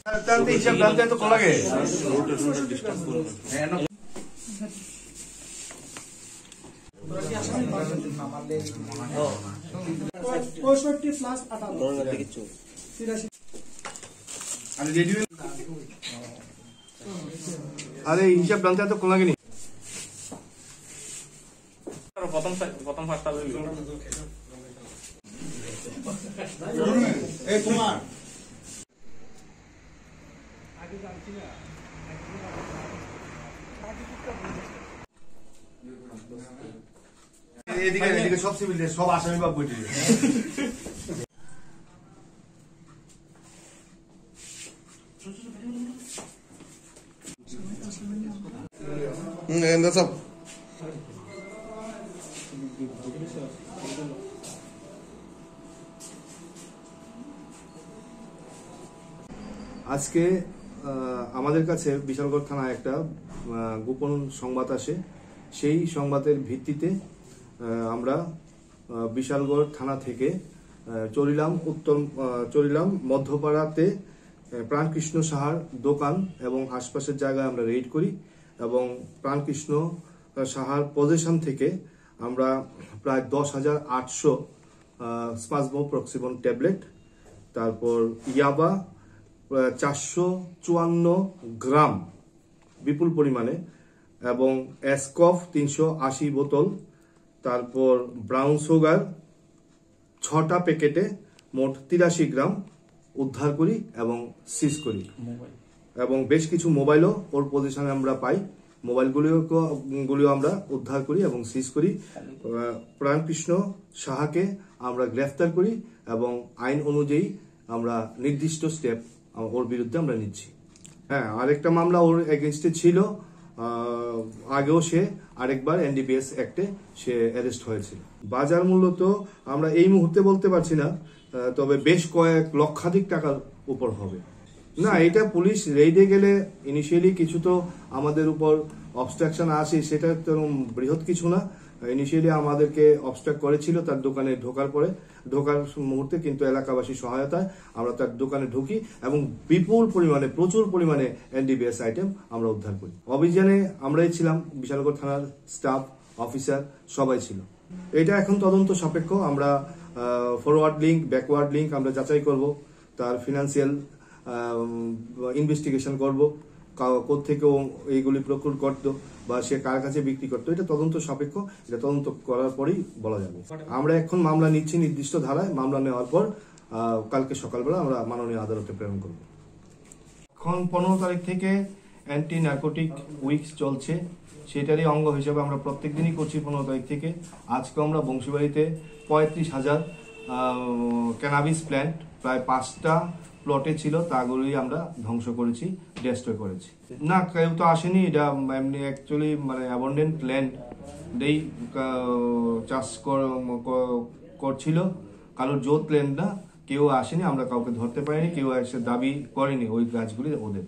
হিসাব জানতে তো কোন লাগে আরে হিসাব জানতে তো কোন লাগেনি প্রথম ফার্স্টটা এই কুমার এদিকে সব সিভিল সব আসামি বা বইটি আজকে আমাদের কাছে বিশালগড় থানায় একটা গোপন সংবাদ আসে। সেই সংবাদের ভিত্তিতে আমরা বিশালগড় থানা থেকে চরিলাম মধ্যপাড়াতে প্রাণকৃষ্ণ সাহার দোকান এবং আশপাশের জায়গায় আমরা রেড করি এবং প্রাণকৃষ্ণ সাহার পজিশন থেকে আমরা প্রায় 10,800 স্পাজমোপ্রক্সিবন ট্যাবলেট, তারপর ইয়াবা 454 গ্রাম বিপুল পরিমাণে এবং এসকফ 380 বোতল, তারপর ব্রাউন সুগার 6টা প্যাকেটে মোট 83 গ্রাম উদ্ধার করি এবং সিজ করি এবং বেশ কিছু মোবাইলও ওর পজিশনে আমরা পাই। মোবাইলগুলিও আমরা উদ্ধার করি এবং সিজ করি। প্রাণকৃষ্ণ সাহাকে আমরা গ্রেফতার করি এবং আইন অনুযায়ী আমরা নির্দিষ্ট স্টেপ ওর বিরুদ্ধে আমরা নিচ্ছি। হ্যাঁ, আরেকটা মামলা ওর এগেনস্টে ছিল, আগেও সে আরেকবার এনডিপিএস অ্যাক্টে সে অ্যারেস্ট হয়েছিল। বাজার মূল্য তো আমরা এই মুহূর্তে বলতে পারছি না, তবে বেশ কয়েক লক্ষাধিক টাকার উপর হবে। না, এটা পুলিশ রেইডে গেলে ইনিশিয়ালি কিছু তো আমাদের উপর অবস্ট্রাকশন আসে, সেটা তো বৃহৎ কিছু না। ইনিশিয়ালি আমাদেরকে অবস্ট্রাক্ট করেছিল তার দোকানে ঢোকার মুহূর্তে, কিন্তু এলাকাবাসীর সহায়তায় আমরা তার দোকানে ঢুকি এবং বিপুল পরিমাণে প্রচুর পরিমাণে এনডিপিএস আইটেম আমরা উদ্ধার করি। অভিযানে আমরাই ছিলাম, বিশালগড় থানার স্টাফ অফিসার সবাই ছিল। এটা এখন তদন্ত সাপেক্ষ। আমরা ফরওয়ার্ড লিঙ্ক ব্যাকওয়ার্ড লিঙ্ক আমরা যাচাই করব, তার ফিনান্সিয়াল ইনভেস্টিগেশন করব, কোত্থেকে এইগুলি প্রকুর করতো বা সে কার কাছে বিক্রি করতো, এটা তদন্ত সাপেক্ষ। এটা তদন্ত করার পরেই বলা যাবে। আমরা এখন মামলা নিচ্ছি নির্দিষ্ট ধারায়। মামলা নেওয়ার পর কালকে সকালবেলা আমরা মাননীয় আদালতে প্রেরণ করব। এখন 15 তারিখ থেকে অ্যান্টি নার্কোটিক উইকস চলছে, সেটারই অঙ্গ হিসেবে আমরা প্রত্যেক দিনই করছি 15 তারিখ থেকে। আজকে আমরা বংশীবাড়িতে 35,000 ক্যানাবিস প্ল্যান্ট প্রায় 5টা প্লটে ছিল, তাগুলোই আমরা ধ্বংস করেছি, ডেস্ট্রয় করেছি। না, কেউ তো আসেনি, এটা এমনি অ্যাকচুয়ালি মানে অ্যাবান্ডেন্ট ল্যান্ডেই চাষ করছিল, কারোর জোত ল্যান্ড না, কেউ আসেনি, আমরা কাউকে ধরতে পারিনি, কেউ এসে দাবি করেনি ওই গাছগুলি ওদের।